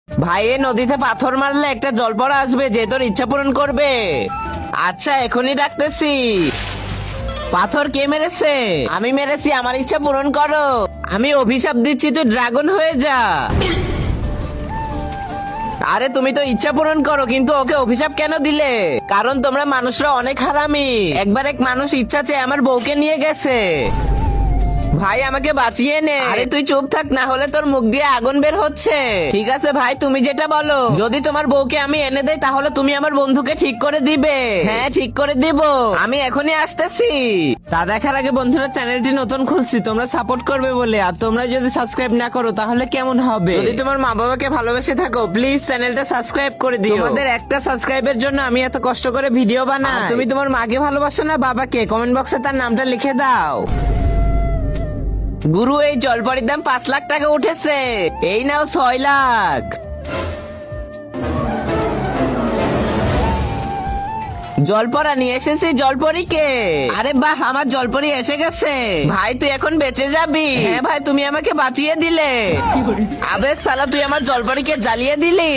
ভাই এই নদীতে পাথর মারলে একটা জলপরা আসবে যে তোর ইচ্ছা পূরণ করবে। আচ্ছা এখনই ডাকতেছি। পাথর কে মেরেছে? আমি মেরেছি, আমার ইচ্ছা পূরণ করো। আমি অভিশাপ দিচ্ছি তুই ড্রাগন হয়ে যা। আরে তুমি তো ইচ্ছা পূরণ করো, কিন্তু ওকে অভিশাপ কেন দিলে? কারণ তোমরা মানুষরা অনেক হারামি। একবার এক মানুষ ইচ্ছা চেয়ে আমার বউকে নিয়ে গেছে। ভাই আমাকে বাঁচিয়ে নে। আরে তুই চুপ থাক, না হলে তোর মুখ দিয়ে আগুন বের হচ্ছে। ঠিক আছে ভাই, তুমি যেটা বলো। যদি তোমার বউকে আমি এনে দেই তাহলে তুমি আমার বন্ধুকে ঠিক করে দিবে। হ্যাঁ ঠিক করে দিব, আমি এখনই আসতেছি। তা দেখার আগে বন্ধুরা, চ্যানেলটি নতুন খুলছি, তোমরা সাপোর্ট করবে বলে। আর তোমরা যদি সাবস্ক্রাইব না করো তাহলে কেমন হবে? যদি তোমার মা বাবাকে ভালোবেসে থাকো প্লিজ চ্যানেলটা সাবস্ক্রাইব করে দিও। তোমাদের একটা সাবস্ক্রাইবের জন্য আমি এত কষ্ট করে ভিডিও বানাই। তুমি তোমার মাকে ভালোবাসো না বাবাকে? কমেন্ট বক্সে তার নামটা লিখে দাও। গুরু এই জলপরির দাম 5 লাখ টাকা উঠেছে। এই নাও 6 লাখ। জলপরা নিয়ে এসেছি জলপরীকে। আরে বাহ, আমার জলপরি এসে গেছে। ভাই তুই এখন বেঁচে যাবি। হ্যাঁ ভাই, তুমি আমাকে বাঁচিয়ে দিলে। আবে সালা, তুই আমার জলপরীকে জ্বালিয়ে দিলি।